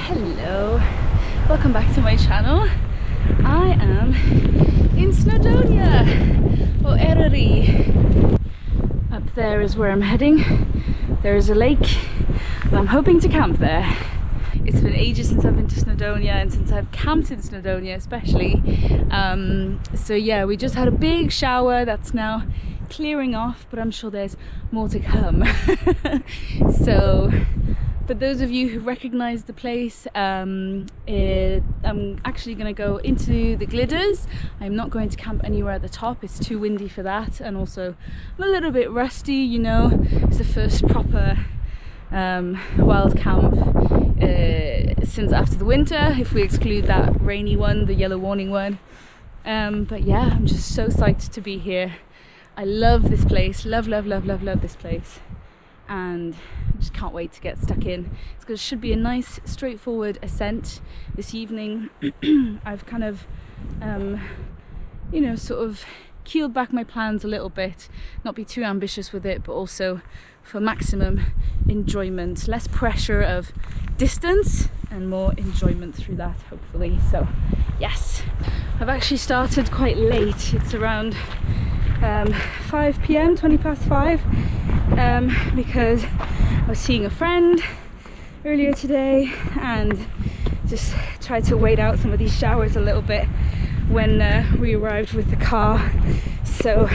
Hello, welcome back to my channel. I am in Snowdonia, or Eryri. Up there is where I'm heading. There is a lake and I'm hoping to camp there. It's been ages since I've been to Snowdonia and since I've camped in Snowdonia especially. So yeah, we just had a big shower that's now clearing off, but I'm sure there's more to come. So for those of you who recognize the place, I'm actually going to go into the Gliders. I'm not going to camp anywhere at the top, it's too windy for that, and also I'm a little bit rusty, you know. It's the first proper wild camp since after the winter, if we exclude that rainy one, the yellow warning one. But yeah, I'm just so psyched to be here. I love this place, love this place, and I just can't wait to get stuck in. It should be a nice straightforward ascent this evening. I've kind of you know, sort of keeled back my plans a little bit, not be too ambitious with it, but also for maximum enjoyment, less pressure of distance and more enjoyment through that, hopefully. So yes, I've actually started quite late. It's around 5 p.m, 20 past 5, because I was seeing a friend earlier today and just tried to wait out some of these showers a little bit when we arrived with the car. So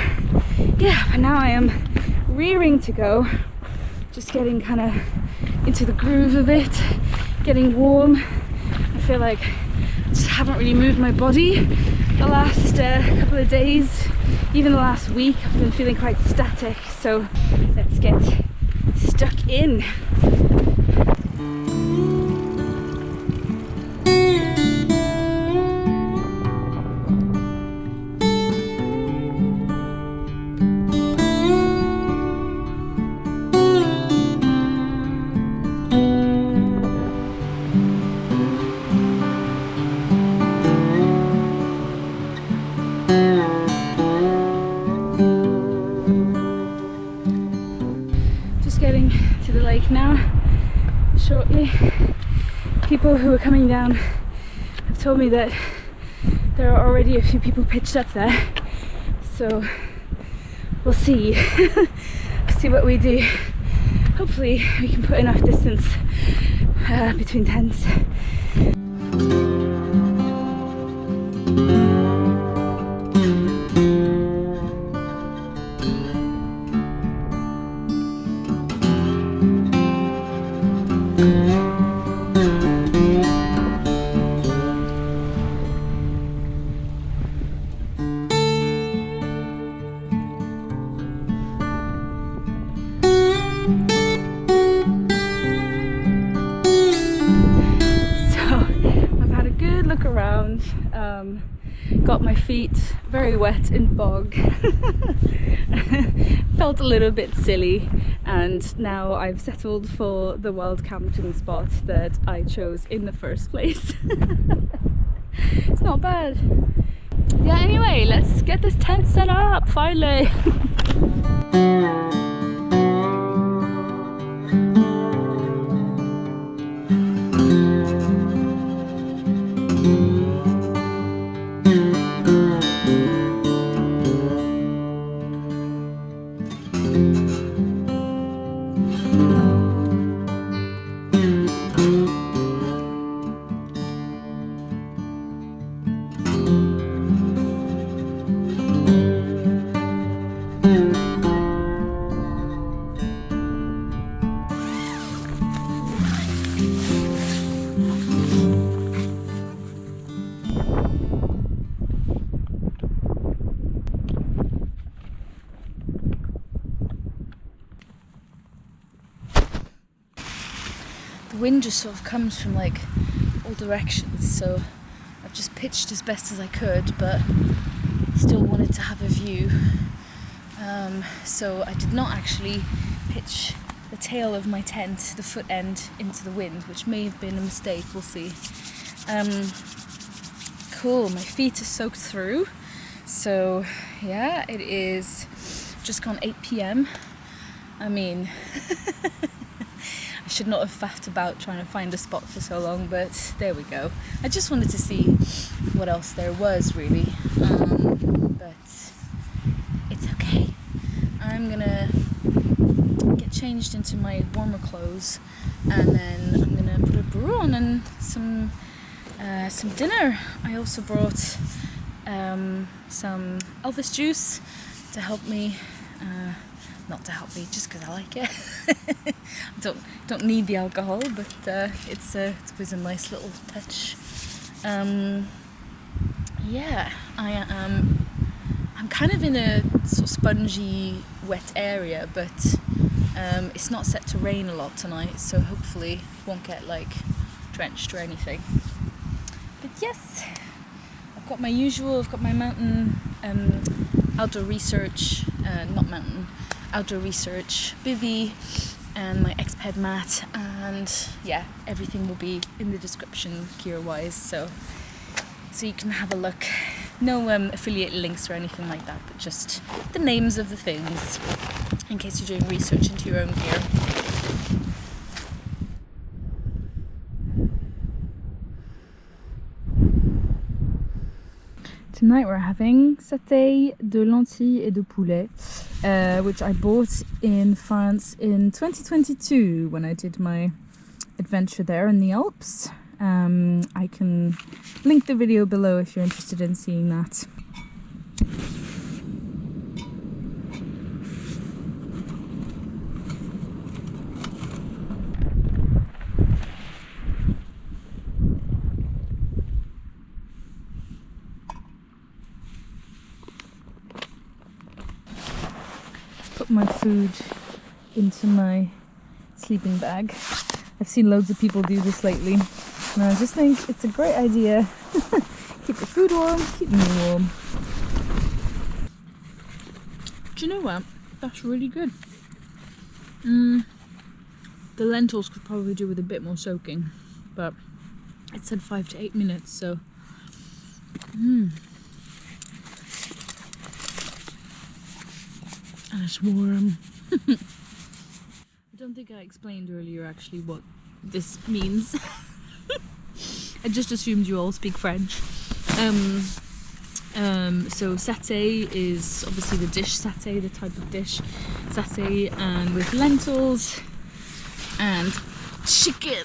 yeah, but now I am rearing to go, just getting kind of into the groove of it, getting warm. I feel like I just haven't really moved my body the last couple of days, even the last week. I've been feeling quite static, so let's get stuck in. Getting to the lake now shortly. People who are coming down have told me that there are already a few people pitched up there, so we'll see. See what we do. Hopefully we can put enough distance between tents. Around, got my feet very wet and bog. Felt a little bit silly, and now I've settled for the wild camping spot that I chose in the first place. It's not bad. Yeah, anyway, let's get this tent set up finally. The wind just sort of comes from like all directions, so I've just pitched as best as I could, but still wanted to have a view. So I did not actually pitch the tail of my tent, the foot end, into the wind, which may have been a mistake, we'll see. Cool, my feet are soaked through. So yeah, it is just gone 8 p.m. I mean, I should not have faffed about trying to find a spot for so long, but there we go. I just wanted to see what else there was, really. But it's okay. I'm gonna get changed into my warmer clothes, and then I'm gonna put a brew on and some dinner. I also brought some Elvis juice to help me. Not to help me, just because I like it. don't need the alcohol, but it's always a nice little touch. Yeah, I'm kind of in a sort of spongy, wet area, but it's not set to rain a lot tonight, so hopefully won't get like drenched or anything. But yes, I've got my usual. I've got my mountain outdoor research, outdoor research bivvy, and my Exped mat, and yeah, everything will be in the description gear wise, so you can have a look. No affiliate links or anything like that, but just the names of the things in case you're doing research into your own gear. Tonight we're having satay de lentilles et de poulet, which I bought in France in 2022 when I did my adventure there in the Alps. I can link the video below if you're interested in seeing that. Put my food into my sleeping bag. I've seen loads of people do this lately, and I just think it's a great idea. Keep your food warm, keep me warm. Do you know what? That's really good. The lentils could probably do with a bit more soaking, but it said 5 to 8 minutes, so and it's warm. I don't think I explained earlier actually what this means. I just assumed you all speak French. So satay is obviously the dish satay, the type of dish satay, and with lentils and chicken.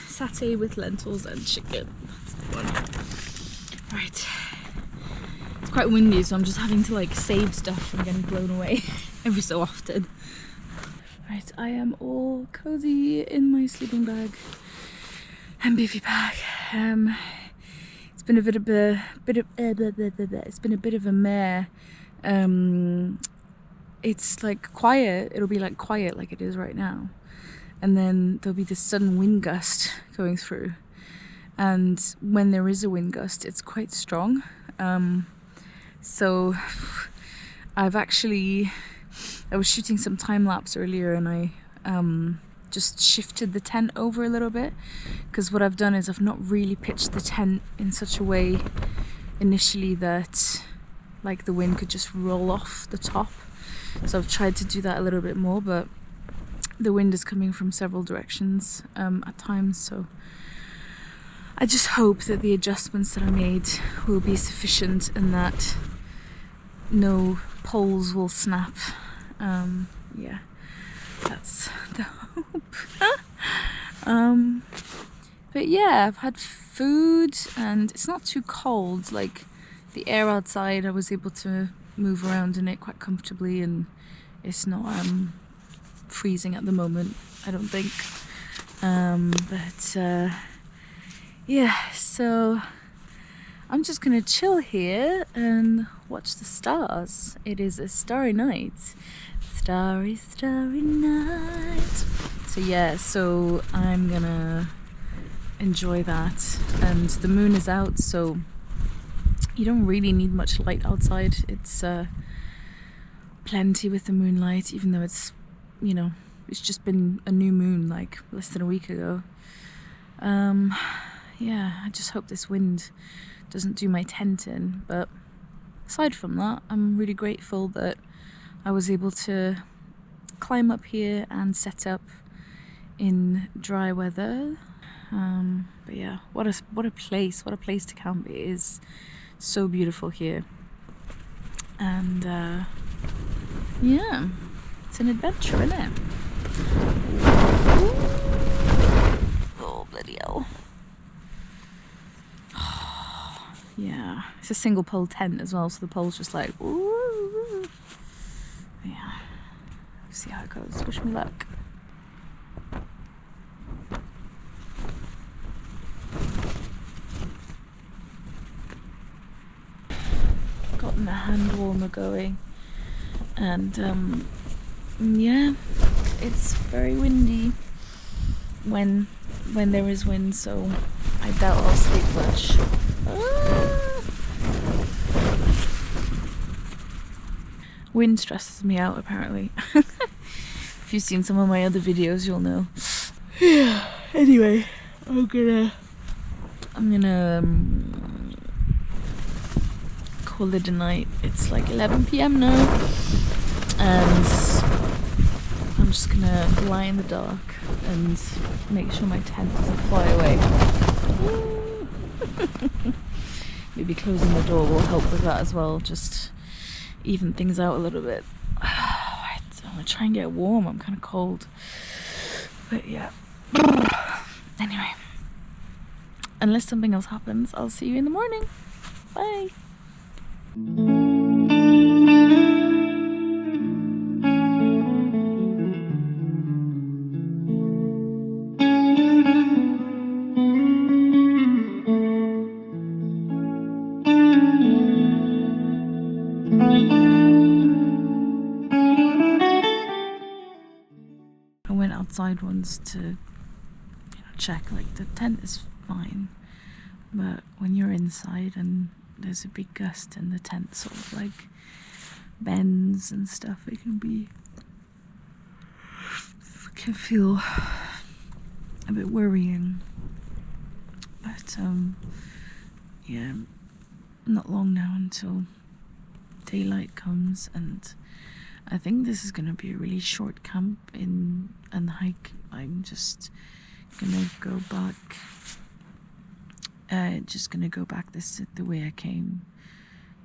Satay with lentils and chicken. That's the one. Right. It's quite windy, so I'm just having to like save stuff from getting blown away every so often. Right, I am all cozy in my sleeping bag and bivvy bag. It's been a bit of a mare. It's like quiet. It'll be like quiet like it is right now, and then there'll be this sudden wind gust going through. And when there is a wind gust, it's quite strong. So I was shooting some time lapse earlier, and I just shifted the tent over a little bit, because what I've done is I've not really pitched the tent in such a way initially that like the wind could just roll off the top. So I've tried to do that a little bit more, but the wind is coming from several directions at times, so I just hope that the adjustments that I made will be sufficient and that no poles will snap. Yeah, that's the hope. But yeah, I've had food and it's not too cold. Like the air outside, I was able to move around in it quite comfortably, and it's not freezing at the moment, I don't think. Yeah, so I'm just gonna chill here and watch the stars. It is a starry night. Starry, starry night. So yeah, so I'm gonna enjoy that. And the moon is out, so you don't really need much light outside. It's plenty with the moonlight, even though it's, you know, it's just been a new moon like less than a week ago. Yeah, I just hope this wind doesn't do my tent in, but aside from that, I'm really grateful that I was able to climb up here and set up in dry weather. But yeah, what a place to camp. It is so beautiful here, and yeah, it's an adventure, isn't it? Oh bloody hell. Yeah, it's a single pole tent as well, so the pole's just like, ooh. Yeah, see how it goes. Wish me luck. Gotten a hand warmer going, and yeah, it's very windy when there is wind, so I doubt I'll sleep much. Wind stresses me out, apparently. If you've seen some of my other videos, you'll know. Yeah, anyway, I'm gonna call it a night. It's like 11 PM now, and I'm just gonna lie in the dark and make sure my tent doesn't fly away. Maybe closing the door will help with that as well, just even things out a little bit. I'm gonna try and get warm. I'm kind of cold, but yeah. Anyway, unless something else happens, I'll see you in the morning. Bye. I went outside once to check, like, the tent is fine, but when you're inside and there's a big gust and the tent sort of like bends and stuff, it can feel a bit worrying. But yeah, not long now until daylight comes, and I think this is gonna be a really short camp and hike. I'm just gonna go back. Just gonna go back the way I came,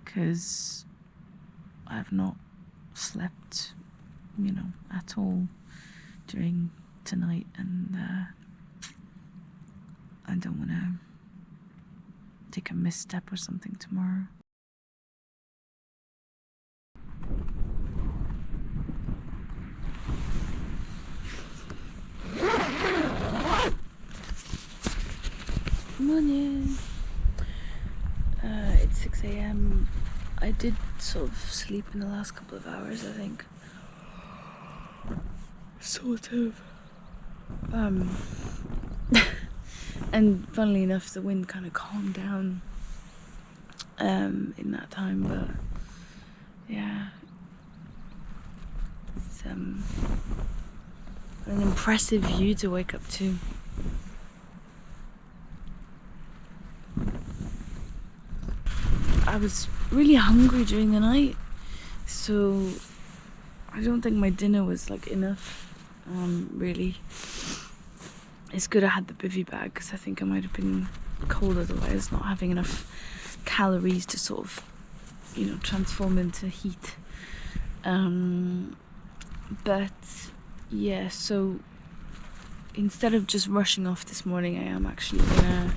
because I've not slept, at all during tonight, and I don't want to take a misstep or something tomorrow. Morning. It's 6 AM. I did sort of sleep in the last couple of hours, I think. Sort of. And funnily enough, the wind kind of calmed down in that time, but yeah, it's an impressive view to wake up to. I was really hungry during the night, so I don't think my dinner was like enough, really. It's good I had the bivvy bag, because I think I might have been cold otherwise, not having enough calories to sort of, transform into heat. But yeah, so instead of just rushing off this morning, I am actually gonna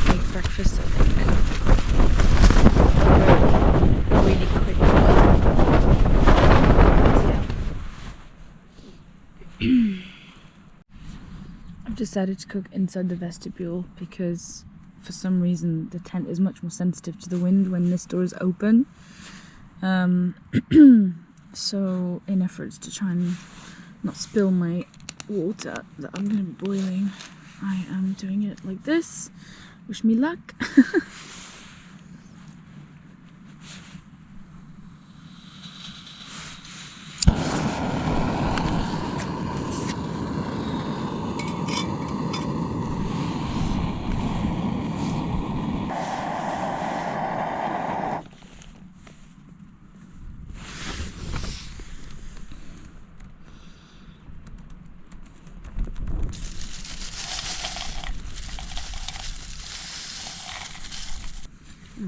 make breakfast, I think. Really quick. I've decided to cook inside the vestibule because for some reason the tent is much more sensitive to the wind when this door is open. So in efforts to try and not spill my water that I'm going to be boiling, I am doing it like this. Wish me luck.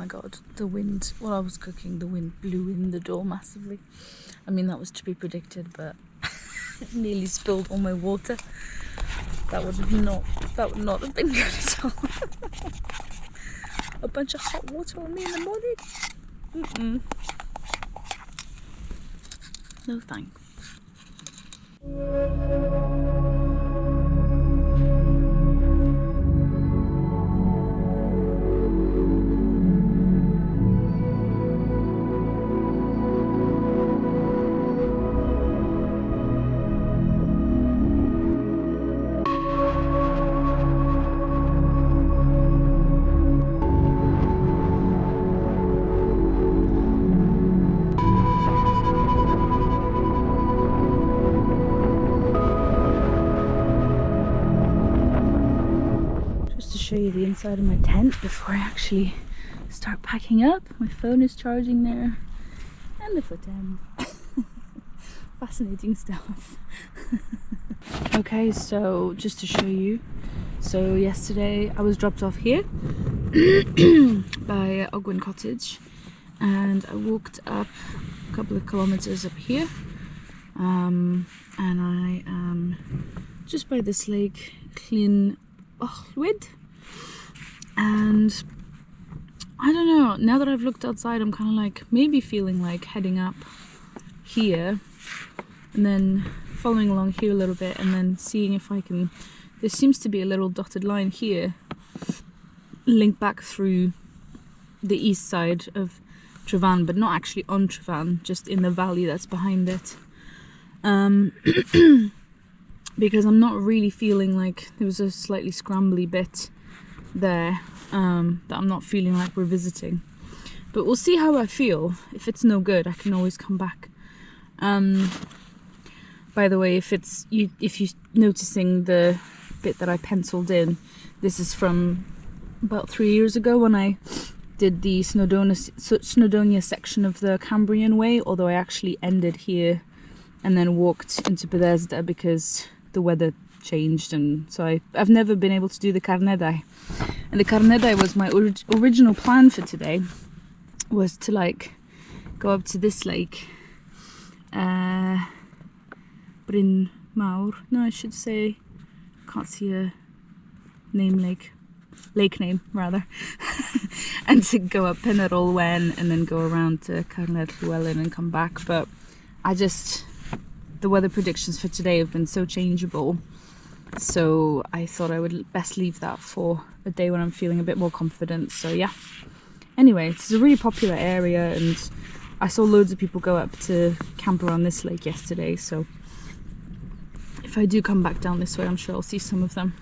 my god, the wind, while I was cooking, the wind blew in the door massively. I mean, that was to be predicted, but it nearly spilled all my water. That would not have been good at all. A bunch of hot water on me in the morning? Mm-mm. No thanks. Show you the inside of my tent before I actually start packing up. My phone is charging there, and the footem. Fascinating stuff. Okay, so just to show you, so yesterday I was dropped off here by Ogwen Cottage, and I walked up a couple of kilometers up here, and I am just by this lake, Llyn Ochlwyd. And I don't know, now that I've looked outside, I'm kind of like maybe feeling like heading up here and then following along here a little bit and then seeing if I can, there seems to be a little dotted line here, link back through the east side of Trevan, but not actually on Trevan, just in the valley that's behind it. Because I'm not really feeling like, there was a slightly scrambly bit there that I'm not feeling like revisiting, but we'll see how I feel. If it's no good, I can always come back. By the way, if you're noticing the bit that I penciled in, this is from about 3 years ago when I did the Snowdonia section of the Cambrian Way, although I actually ended here and then walked into Bethesda because the weather changed, and so I've never been able to do the Carnedai. And the Carnedai was my original plan for today, was to like go up to this lake, Bryn Mawr, no I should say, can't see a name, lake name rather, and to go up Pen yr Olwen and then go around to Carnedd Llewellyn and come back, but the weather predictions for today have been so changeable, so I thought I would best leave that for a day when I'm feeling a bit more confident. So yeah, anyway, it's a really popular area and I saw loads of people go up to camp around this lake yesterday, so if I do come back down this way, I'm sure I'll see some of them.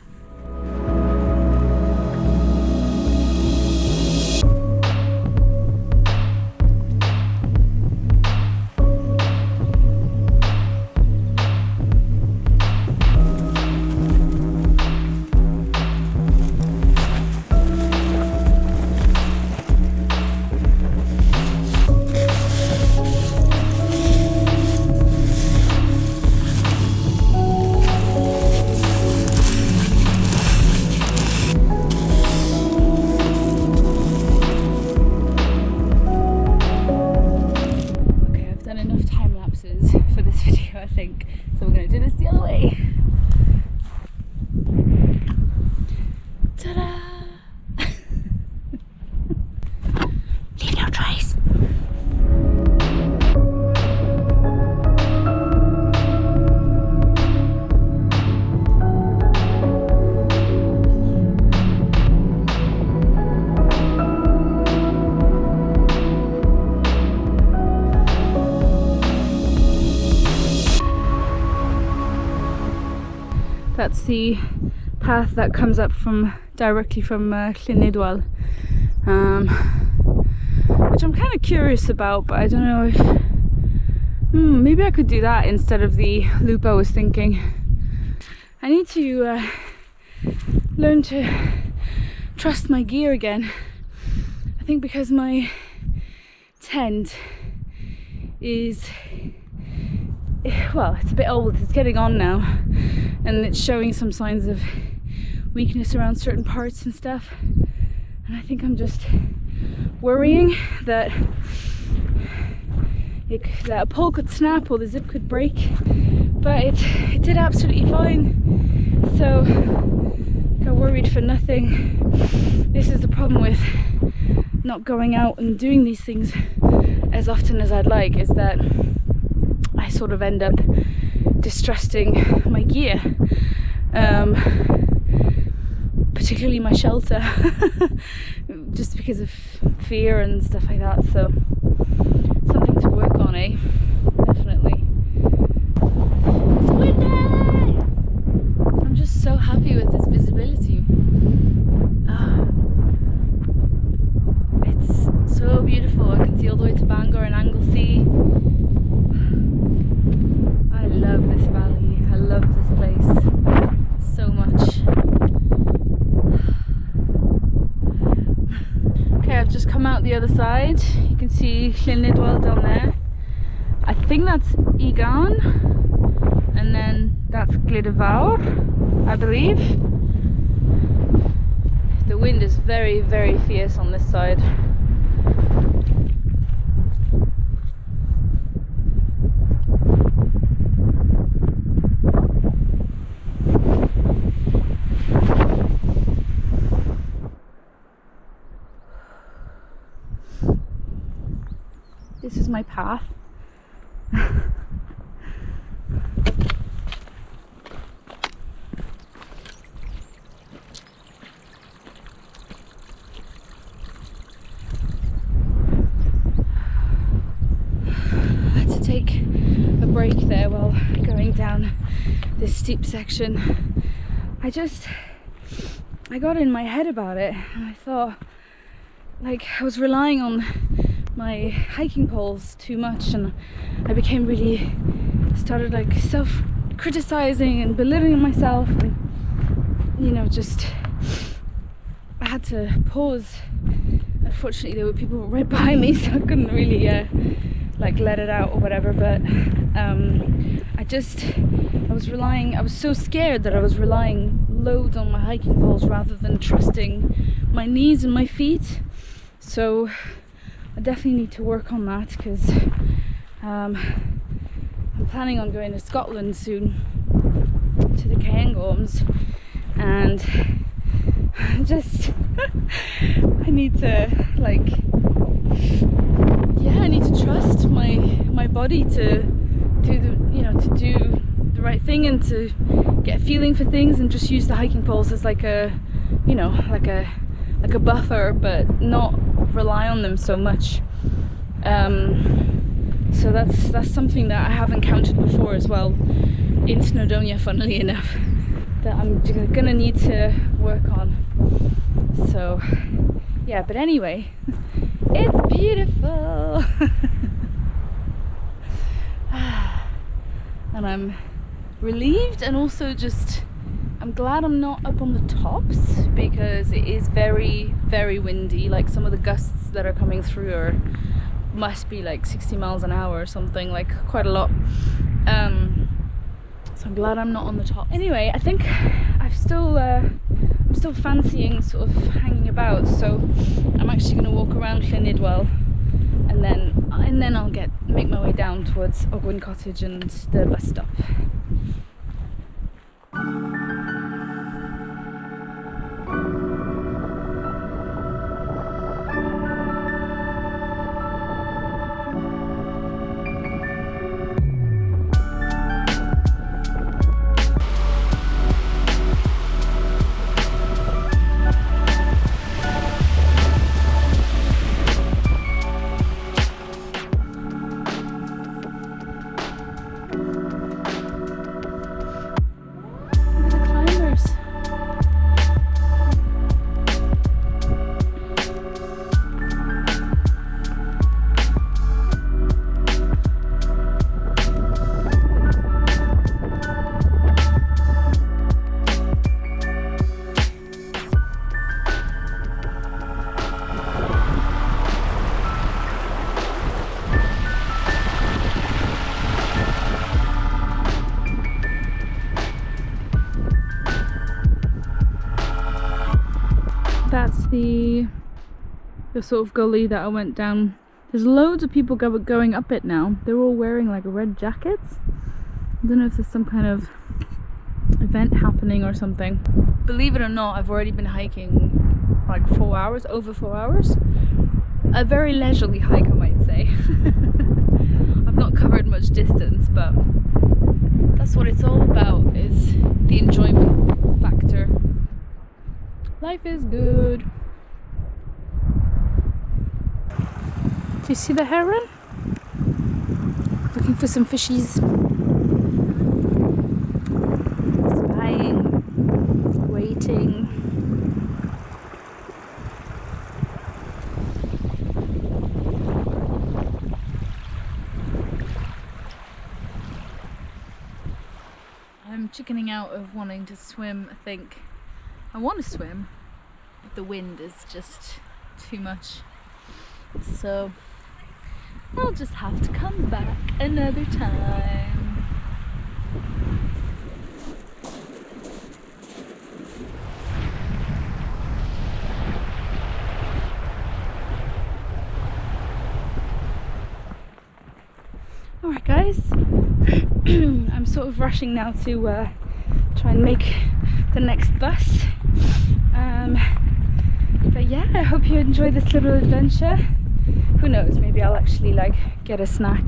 That's the path that comes up directly from Llyn, which I'm kind of curious about, but I don't know if maybe I could do that instead of the loop I was thinking. I need to learn to trust my gear again. I think because my tent is, well, it's a bit old, it's getting on now, and it's showing some signs of weakness around certain parts and stuff, and I think I'm just worrying that a pole could snap or the zip could break, but it did absolutely fine, so got worried for nothing. This is the problem with not going out and doing these things as often as I'd like, is that I sort of end up distrusting my gear, particularly my shelter, just because of fear and stuff like that. So something to work on, eh? Definitely. It's windy! I'm just so happy with this visibility. It's so beautiful. I can see all the way to Bangor and Anglesey. I love this valley. I love this place so much. Okay, I've just come out the other side. You can see Glyderau down there. I think that's Egan, and then that's Glyderau, I believe. The wind is very, very fierce on this side. This is my path. I had to take a break there while going down this steep section. I got in my head about it, and I thought, like, I was relying on my hiking poles too much, and I became really started like self-criticizing and belittling myself, and you know, just I had to pause. Unfortunately there were people right behind me, so I couldn't really like let it out or whatever, but I was so scared that I was relying loads on my hiking poles rather than trusting my knees and my feet. So I definitely need to work on that, because I'm planning on going to Scotland soon, to the Cairngorms, and I need to, like, yeah, I need to trust my body to do the right thing, and to get a feeling for things, and just use the hiking poles as like a, you know, like a buffer, but not rely on them so much. So that's something that I have encountered before as well in Snowdonia, funnily enough, that I'm gonna need to work on. So yeah, but anyway, it's beautiful. And I'm relieved, and also I'm glad I'm not up on the tops, because it is very, very windy. Like, some of the gusts that are coming through must be like 60 miles an hour or something, like quite a lot. So I'm glad I'm not on the top. Anyway, I think I'm still fancying sort of hanging about, so I'm actually going to walk around Glyderau, and then I'll make my way down towards Ogwen Cottage and the bus stop. That's the the sort of gully that I went down. There's loads of people going up it now. They're all wearing like red jackets. I don't know if there's some kind of event happening or something. Believe it or not, I've already been hiking like 4 hours, over 4 hours. A very leisurely hike, I might say. I've not covered much distance, but that's what it's all about, is the enjoyment factor. Life is good. Do you see the heron? Looking for some fishies. Spying, waiting. I'm chickening out of wanting to swim, I think. I want to swim, but the wind is just too much. So I'll just have to come back another time. Alright guys, I'm sort of rushing now to try and make the next bus. But yeah, I hope you enjoy this little adventure. Who knows, maybe I'll actually like get a snack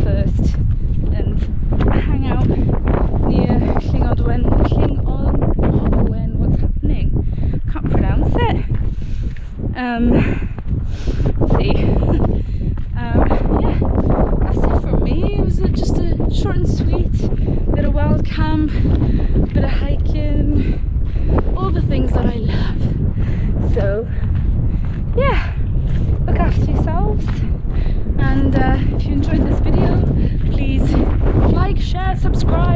first and hang out near Llingolwen. What's happening? Can't pronounce it. We'll see. Yeah, that's it from me. It was just a short and sweet bit of wild camp, bit of hiking, all the things that I love. So yeah, look after yourselves, and if you enjoyed this video, please like, share, subscribe.